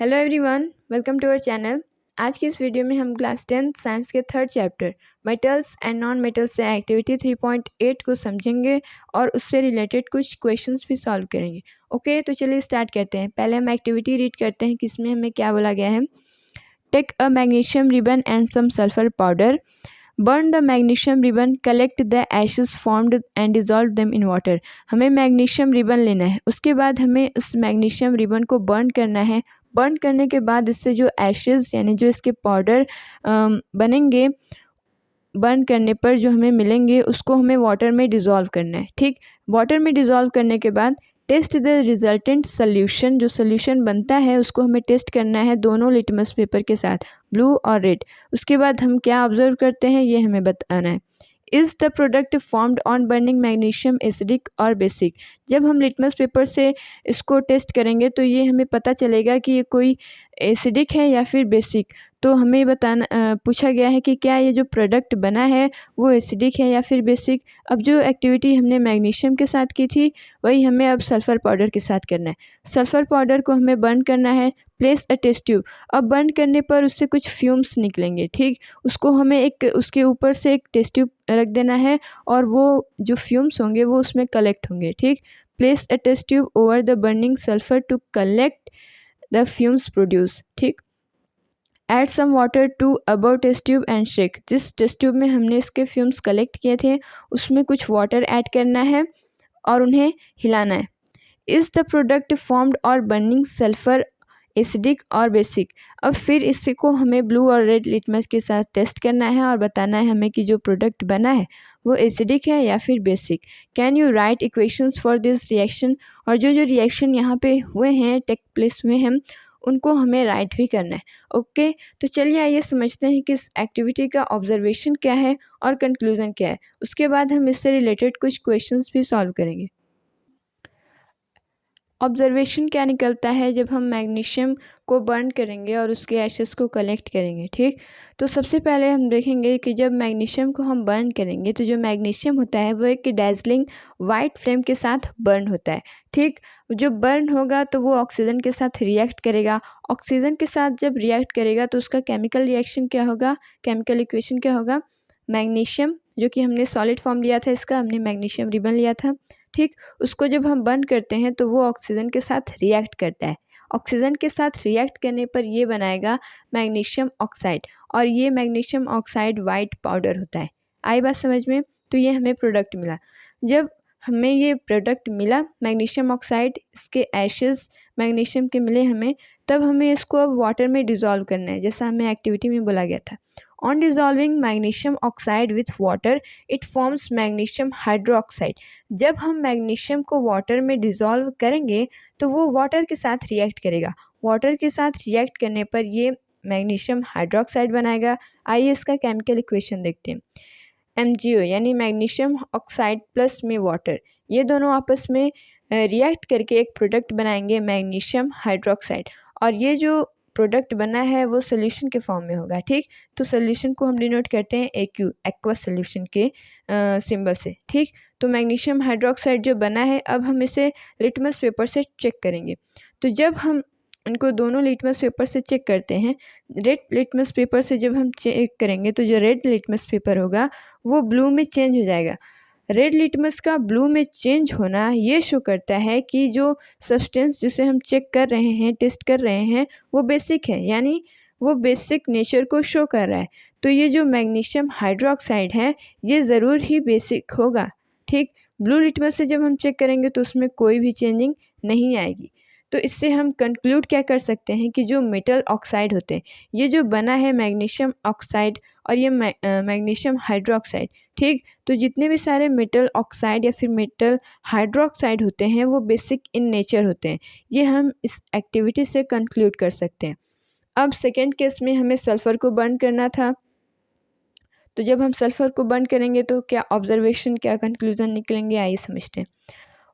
Hello everyone, welcome to our channel. आज की इस वीडियो में हम क्लास 10 साइंस के third chapter metals and non metals से एक्टिविटी 3.8 को समझेंगे और उससे रिलेटेड कुछ क्वेश्चंस भी सॉल्व करेंगे। ओके, तो चलिए स्टार्ट करते हैं। पहले हम एक्टिविटी रीड करते हैं कि इसमें हमें क्या बोला गया है। Take a magnesium ribbon and some sulphur powder, burn the magnesium ribbon, collect the ashes formed and dissolve them in water. हमें मैग्नीशियम रिबन लेना है, उसके बाद हमें उस मैग्नीशियम रिबन को बर्न करना है। बर्न करने के बाद इससे जो एशेस यानी जो इसके पाउडर बनेंगे, बर्न करने पर जो हमें मिलेंगे उसको हमें वाटर में डिज़ोल्व करना है। ठीक, वाटर में डिज़ोल्व करने के बाद टेस्ट द रिजल्टेंट सोल्यूशन, जो सोल्यूशन बनता है उसको हमें टेस्ट करना है दोनों लिटमस पेपर के साथ, ब्लू और रेड। उसके बाद हम क्या ऑब्जर्व करते हैं ये हमें बताना है। Is the product formed on burning magnesium acidic और बेसिक। जब हम लिटमस पेपर से इसको टेस्ट करेंगे तो ये हमें पता चलेगा कि ये कोई एसिडिक है या फिर बेसिक। तो हमें बताना पूछा गया है कि क्या ये जो प्रोडक्ट बना है वो एसिडिक है या फिर बेसिक। अब जो एक्टिविटी हमने मैग्नीशियम के साथ की थी वही हमें अब सल्फ़र पाउडर के साथ करना है। सल्फ़र पाउडर को हमें बर्न करना है। Place a test tube. अब बर्न करने पर उससे कुछ फ्यूम्स निकलेंगे। ठीक, उसको हमें एक उसके ऊपर से एक टेस्ट ट्यूब रख देना है और वो जो फ्यूम्स होंगे वो उसमें कलेक्ट होंगे। ठीक, place a test tube over the burning sulphur to collect the fumes produce. ठीक, add some water to above test tube and shake. जिस टेस्ट ट्यूब में हमने इसके फ्यूम्स कलेक्ट किए थे उसमें कुछ वाटर ऐड करना है और उन्हें हिलाना है। इज़ द प्रोडक्ट फॉर्म्ड और बर्निंग सल्फ़र एसिडिक और बेसिक। अब फिर इसी को हमें ब्लू और रेड लिटमस के साथ टेस्ट करना है और बताना है हमें कि जो प्रोडक्ट बना है वो एसिडिक है या फिर basic. Can you right equations for this reaction. और जो जो रिएक्शन यहाँ पे हुए हैं, टेक प्लेस हुए हैं, उनको हमें राइट भी करना है। ओके, तो चलिए आइए समझते हैं कि इस एक्टिविटी का ऑब्जर्वेशन क्या है और कंक्लूज़न क्या है। उसके बाद हम इससे रिलेटेड कुछ क्वेश्चंस भी सॉल्व करेंगे। ऑब्जर्वेशन क्या निकलता है जब हम मैग्नीशियम को बर्न करेंगे और उसके एशेस को कलेक्ट करेंगे। ठीक, तो सबसे पहले हम देखेंगे कि जब मैग्नीशियम को हम बर्न करेंगे तो जो मैग्नीशियम होता है वो एक डैज़लिंग वाइट फ्लेम के साथ बर्न होता है। ठीक, जो बर्न होगा तो वो ऑक्सीजन के साथ रिएक्ट करेगा। ऑक्सीजन के साथ जब रिएक्ट करेगा तो उसका केमिकल रिएक्शन क्या होगा, केमिकल इक्वेशन क्या होगा। मैग्नीशियम जो कि हमने सॉलिड फॉर्म लिया था, इसका हमने मैग्नीशियम रिबन लिया था। ठीक, उसको जब हम बर्न करते हैं तो वो ऑक्सीजन के साथ रिएक्ट करता है। ऑक्सीजन के साथ रिएक्ट करने पर ये बनाएगा मैग्नीशियम ऑक्साइड और ये मैग्नीशियम ऑक्साइड वाइट पाउडर होता है। आई बात समझ में। तो ये हमें प्रोडक्ट मिला। जब हमें ये प्रोडक्ट मिला मैग्नीशियम ऑक्साइड, इसके एशेस मैग्नीशियम के मिले हमें, तब हमें इसको अब वाटर में डिज़ोल्व करना है जैसा हमें एक्टिविटी में बोला गया था। On dissolving magnesium oxide with water it forms magnesium hydroxide. जब हम मैग्नीशियम को वाटर में डिज़ोल्व करेंगे तो वो वाटर के साथ रिएक्ट करेगा। वाटर के साथ रिएक्ट करने पर ये मैग्नीशियम हाइड्रोक्साइड बनाएगा। आइए इसका केमिकल इक्वेशन देखते हैं। MgO यानी मैग्नीशियम ऑक्साइड प्लस में वाटर, ये दोनों आपस में रिएक्ट करके एक प्रोडक्ट बनाएंगे मैग्नीशियम हाइड्रोक्साइड और ये जो प्रोडक्ट बना है वो सोल्यूशन के फॉर्म में होगा। ठीक, तो सोल्यूशन को हम डिनोट करते हैं AQ, एक्वा सोल्यूशन के सिंबल से। ठीक, तो मैग्नीशियम हाइड्रोक्साइड जो बना है अब हम इसे लिटमस पेपर से चेक करेंगे। तो जब हम इनको दोनों लिटमस पेपर से चेक करते हैं, रेड लिटमस पेपर से जब हम चेक करेंगे तो जो रेड लिटमस पेपर होगा वो ब्लू में चेंज हो जाएगा। रेड लिटमस का ब्लू में चेंज होना ये शो करता है कि जो सब्सटेंस जिसे हम चेक कर रहे हैं, टेस्ट कर रहे हैं, वो बेसिक है, यानी वो बेसिक नेचर को शो कर रहा है। तो ये जो मैग्नीशियम हाइड्रोक्साइड है ये ज़रूर ही बेसिक होगा। ठीक, ब्लू लिटमस से जब हम चेक करेंगे तो उसमें कोई भी चेंजिंग नहीं आएगी। तो इससे हम कंक्लूड क्या कर सकते हैं कि जो मेटल ऑक्साइड होते हैं, ये जो बना है मैग्नीशियम ऑक्साइड और ये मैग्नीशियम हाइड्रोक्साइड। ठीक, तो जितने भी सारे मेटल ऑक्साइड या फिर मेटल हाइड्रोक्साइड होते हैं वो बेसिक इन नेचर होते हैं। ये हम इस एक्टिविटी से कंक्लूड कर सकते हैं। अब सेकेंड केस में हमें सल्फ़र को बर्न करना था। तो जब हम सल्फ़र को बर्न करेंगे तो क्या ऑब्जर्वेशन, क्या कंक्लूजन निकलेंगे, आइए समझते हैं।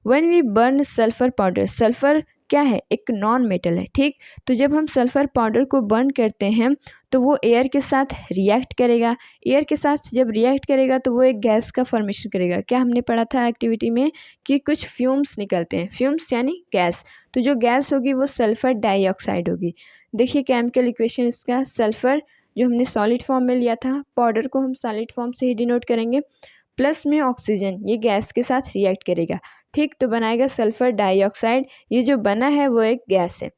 When we burn sulphur powder, sulphur क्या है, एक नॉन मेटल है। ठीक, तो जब हम सल्फ़र पाउडर को बर्न करते हैं तो वो एयर के साथ रिएक्ट करेगा। एयर के साथ जब रिएक्ट करेगा तो वो एक गैस का फॉर्मेशन करेगा। क्या हमने पढ़ा था एक्टिविटी में कि कुछ फ्यूम्स निकलते हैं, फ्यूम्स यानी गैस। तो जो गैस होगी वो सल्फ़र डाइऑक्साइड होगी। देखिए केमिकल इक्वेशन इसका, सल्फ़र जो हमने सॉलिड फॉर्म में लिया था, पाउडर को हम सॉलिड फॉर्म से ही डिनोट करेंगे, प्लस में ऑक्सीजन, ये गैस के साथ रिएक्ट करेगा। ठीक, तो बनाएगा सल्फ़र डाइऑक्साइड। ये जो बना है वो एक गैस है।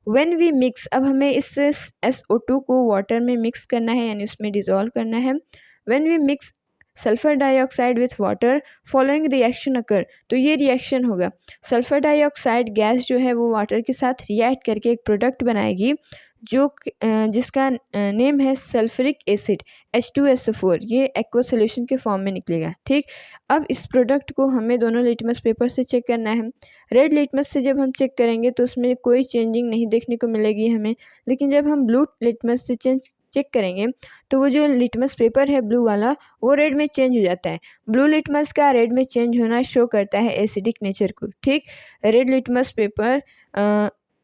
व्हेन वी मिक्स, अब हमें इस SO2 को वाटर में मिक्स करना है, यानी उसमें डिज़ोल्व करना है। When we mix sulphur dioxide with water following reaction occur, तो ये रिएक्शन होगा। सल्फ़र डाइऑक्साइड गैस जो है वो वाटर के साथ रिएक्ट करके एक प्रोडक्ट बनाएगी जो जिसका नेम है सल्फ्यूरिक एसिड H2SO4। ये एक्वा सोल्यूशन के फॉर्म में निकलेगा। ठीक, अब इस प्रोडक्ट को हमें दोनों लिटमस पेपर से चेक करना है। रेड लिटमस से जब हम चेक करेंगे तो उसमें कोई चेंजिंग नहीं देखने को मिलेगी हमें, लेकिन जब हम ब्लू लिटमस से चेक करेंगे तो वो जो लिटमस पेपर है ब्लू वाला, वो रेड में चेंज हो जाता है। ब्लू लिटमस का रेड में चेंज होना शो करता है एसिडिक नेचर को। ठीक, red litmus paper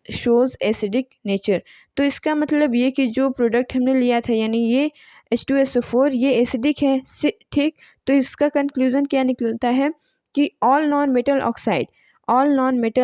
shows acidic nature. तो इसका मतलब ये कि जो प्रोडक्ट हमने लिया था, यानी ये H2SO4, ये एसिडिक है। ठीक, तो इसका कंक्लूज़न क्या निकलता है कि ऑल नॉन मेटल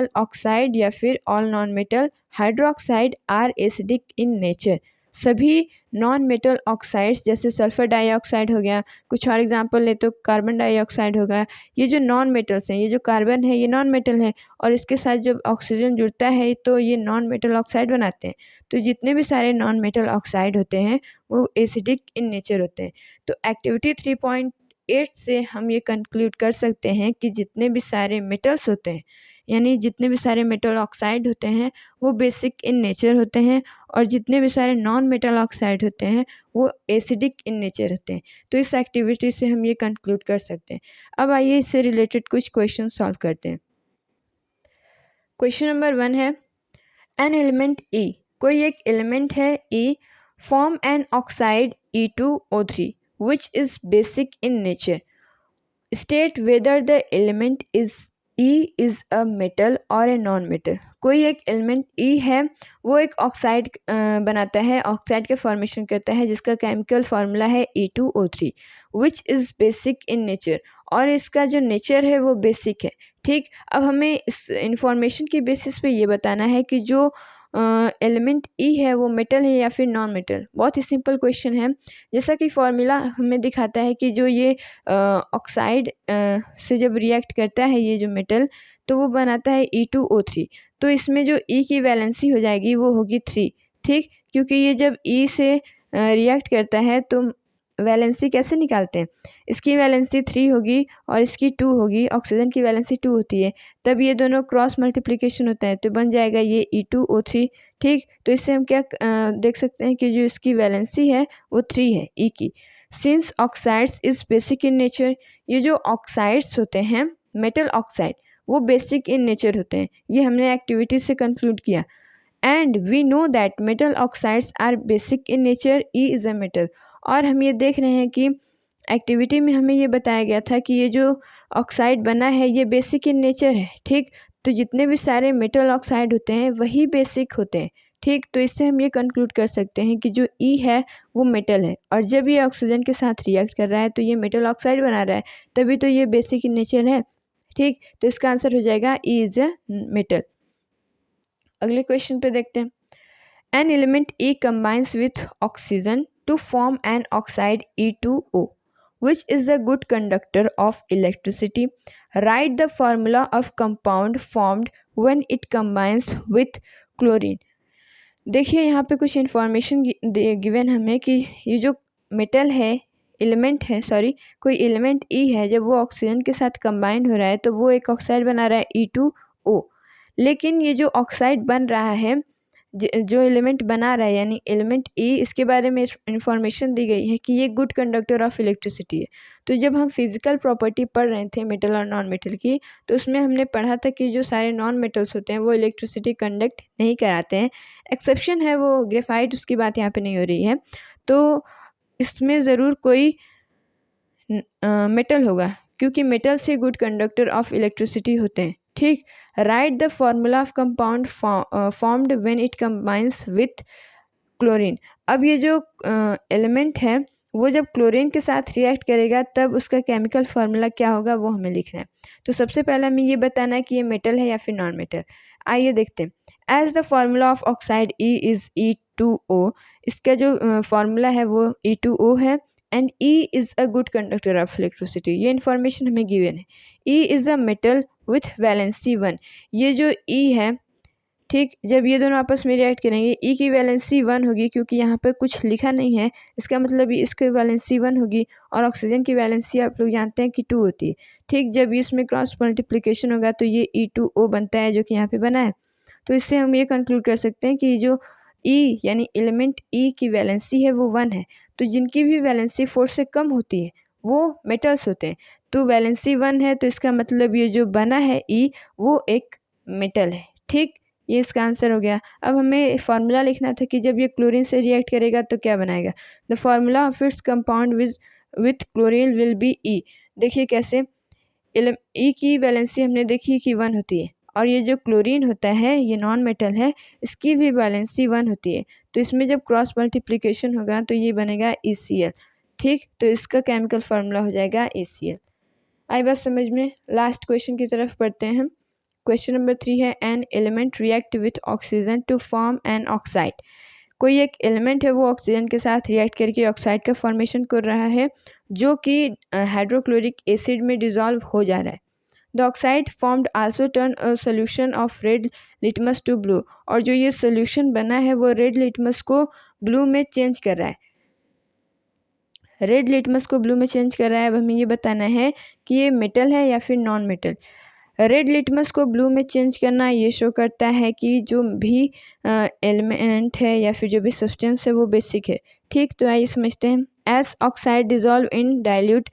ऑक्साइड या फिर all non metal hydroxide are acidic in nature. सभी नॉन मेटल ऑक्साइड्स जैसे सल्फ़र डाइऑक्साइड हो गया, कुछ और एग्जांपल ले तो कार्बन डाइऑक्साइड होगा, ये जो नॉन मेटल्स हैं, ये जो कार्बन है ये नॉन मेटल है और इसके साथ जब ऑक्सीजन जुड़ता है तो ये नॉन मेटल ऑक्साइड बनाते हैं। तो जितने भी सारे नॉन मेटल ऑक्साइड होते हैं वो एसिडिक इन नेचर होते हैं। तो एक्टिविटी 3.8 से हम ये कंक्लूड कर सकते हैं कि जितने भी सारे मेटल्स होते हैं, यानी जितने भी सारे मेटल ऑक्साइड होते हैं वो बेसिक इन नेचर होते हैं, और जितने भी सारे नॉन मेटल ऑक्साइड होते हैं वो एसिडिक इन नेचर होते हैं। तो इस एक्टिविटी से हम ये कंक्लूड कर सकते हैं। अब आइए इससे रिलेटेड कुछ क्वेश्चन सॉल्व करते हैं। क्वेश्चन नंबर 1 है, एन एलिमेंट E, कोई एक एलिमेंट है E, form an oxide E2O3 which is basic in nature. State whether the element E is a metal और ए नॉन मेटल। कोई एक एलिमेंट E है, वो एक ऑक्साइड बनाता है, ऑक्साइड का फॉर्मेशन करता है जिसका केमिकल फार्मूला है E2O3 which is basic in nature, और इसका जो नेचर है वो बेसिक है। ठीक, अब हमें इस इंफॉर्मेशन के बेसिस पे ये बताना है कि जो एलिमेंट E है वो मेटल है या फिर नॉन मेटल। बहुत ही सिंपल क्वेश्चन है। जैसा कि फॉर्मूला हमें दिखाता है कि जो ये ऑक्साइड से जब रिएक्ट करता है ये जो मेटल, तो वो बनाता है E2O3। तो इसमें जो E की वैलेंसी हो जाएगी वो होगी 3। ठीक, क्योंकि ये जब E से रिएक्ट करता है तो वैलेंसी कैसे निकालते हैं, इसकी वैलेंसी 3 होगी और इसकी 2 होगी, ऑक्सीजन की वैलेंसी 2 होती है, तब ये दोनों क्रॉस मल्टीप्लिकेशन होता है तो बन जाएगा ये E2O3। ठीक, तो इससे हम क्या देख सकते हैं कि जो इसकी वैलेंसी है वो 3 है E की। Since oxides is basic in nature, ये जो ऑक्साइड्स होते हैं मेटल ऑक्साइड वो बेसिक इन नेचर होते हैं, ये हमने एक्टिविटी से कंक्लूड किया। And we know that metal oxides are basic in nature, E is a metal. और हम ये देख रहे हैं कि एक्टिविटी में हमें ये बताया गया था कि ये जो ऑक्साइड बना है ये बेसिक इन नेचर है। ठीक, तो जितने भी सारे मेटल ऑक्साइड होते हैं वही बेसिक होते हैं। ठीक, तो इससे हम ये कंक्लूड कर सकते हैं कि जो E है वो मेटल है, और जब ये ऑक्सीजन के साथ रिएक्ट कर रहा है तो ये मेटल ऑक्साइड बना रहा है, तभी तो ये बेसिक इन नेचर है। ठीक, तो इसका आंसर हो जाएगा E इज़ अ मेटल। अगले क्वेश्चन पे देखते हैं। An element E combines with oxygen to form an oxide E2O, which is a good conductor of electricity. Write the formula of compound formed when it combines with chlorine. देखिए यहाँ पे कुछ information given हमें कि ये जो metal है, कोई एलिमेंट E है, जब वो ऑक्सीजन के साथ कंबाइन हो रहा है तो वो एक ऑक्साइड बना रहा है E2O। लेकिन ये जो ऑक्साइड बन रहा है, जो एलिमेंट बना रहा है यानी एलिमेंट E, इसके बारे में इंफॉर्मेशन दी गई है कि ये गुड कंडक्टर ऑफ इलेक्ट्रिसिटी है। तो जब हम फिजिकल प्रॉपर्टी पढ़ रहे थे मेटल और नॉन मेटल की, तो उसमें हमने पढ़ा था कि जो सारे नॉन मेटल्स होते हैं वो इलेक्ट्रिसिटी कंडक्ट नहीं कराते हैं। एक्सेप्शन है वो ग्रेफाइट, उसकी बात यहाँ पे नहीं हो रही है। तो इसमें ज़रूर कोई मेटल होगा, क्योंकि मेटल से गुड कंडक्टर ऑफ इलेक्ट्रिसिटी होते हैं। ठीक। Right the formula of compound formed when it combines with chlorine. अब ये जो एलिमेंट है वो जब क्लोरीन के साथ रिएक्ट करेगा तब उसका केमिकल फार्मूला क्या होगा वो हमें लिखना है। तो सबसे पहले हमें ये बताना है कि ये मेटल है या फिर नॉन मेटल। आइए देखते हैं। As the formula of oxide E is E2O। इसका जो फार्मूला है वो E2O है and E is a good conductor of electricity. ये इन्फॉर्मेशन हमें गिवन है। E is a metal with valency 1। ये जो E है, ठीक, जब ये दोनों आपस में रिएक्ट करेंगे ई की वैलेंसी 1 होगी, क्योंकि यहाँ पर कुछ लिखा नहीं है, इसका मतलब इसकी वैलेंसी 1 होगी और ऑक्सीजन की वैलेंसी आप लोग जानते हैं कि 2 होती है। ठीक, जब इसमें क्रॉस मल्टीप्लिकेशन होगा तो ये E2O बनता है जो कि यहाँ पे बना है। तो इससे हम ये कंक्लूड कर सकते हैं कि जो E यानी एलिमेंट E की वैलेंसी है वो 1 है। तो जिनकी भी वैलेंसी 4 से कम होती है वो मेटल्स होते हैं। तो वैलेंसी 1 है तो इसका मतलब ये जो बना है E वो एक मेटल है। ठीक, ये इसका आंसर हो गया। अब हमें फार्मूला लिखना था कि जब ये क्लोरीन से रिएक्ट करेगा तो क्या बनाएगा। The formula of its compound with chlorine will be E. देखिए कैसे, ई की वैलेंसी हमने देखी कि 1 होती है और ये जो क्लोरीन होता है ये नॉन मेटल है, इसकी भी वैलेंसी 1 होती है। तो इसमें जब क्रॉस मल्टीप्लिकेशन होगा तो ये बनेगा ECl। ठीक, तो इसका केमिकल फार्मूला हो जाएगा ECl। आई बात समझ में। लास्ट क्वेश्चन की तरफ पढ़ते हैं। क्वेश्चन नंबर 3 है an element react with oxygen to form an oxide. कोई एक एलिमेंट है वो ऑक्सीजन के साथ रिएक्ट करके ऑक्साइड का फॉर्मेशन कर रहा है जो कि हाइड्रोक्लोरिक एसिड में डिजॉल्व हो जा रहा है। The oxide formed also turn a solution of red litmus to blue. और जो ये सोल्यूशन बना है वो रेड लिटमस को ब्लू में चेंज कर रहा है। रेड लिटमस को ब्लू में चेंज कर रहा है। अब हमें ये बताना है कि ये मेटल है या फिर नॉन मेटल। रेड लिटमस को ब्लू में चेंज करना ये शो करता है कि जो भी एलिमेंट है या फिर जो भी सब्सटेंस है वो बेसिक है। ठीक, तो आइए समझते हैं। As oxide dissolve in dilute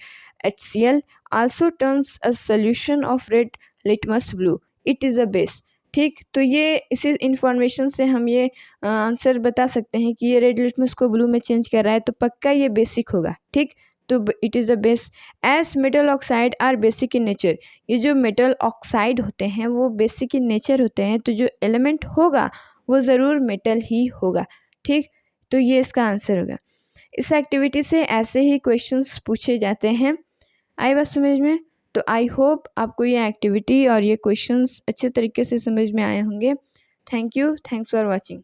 HCl also turns a solution of red litmus blue, it is a base. ठीक, तो ये इसी इंफॉर्मेशन से हम ये आंसर बता सकते हैं कि ये रेड लिटमस को ब्लू में चेंज कर रहा है तो पक्का ये बेसिक होगा। ठीक, तो it is a base. As metal oxide are basic in nature. ये जो मेटल ऑक्साइड होते हैं वो बेसिक इन नेचर होते हैं, तो जो एलिमेंट होगा वो ज़रूर मेटल ही होगा। ठीक, तो ये इसका आंसर होगा। इस एक्टिविटी से ऐसे ही क्वेश्चंस पूछे जाते हैं। आई बात समझ में। तो आई होप आपको ये एक्टिविटी और ये क्वेश्चंस अच्छे तरीके से समझ में आए होंगे। Thank you, thanks for watching.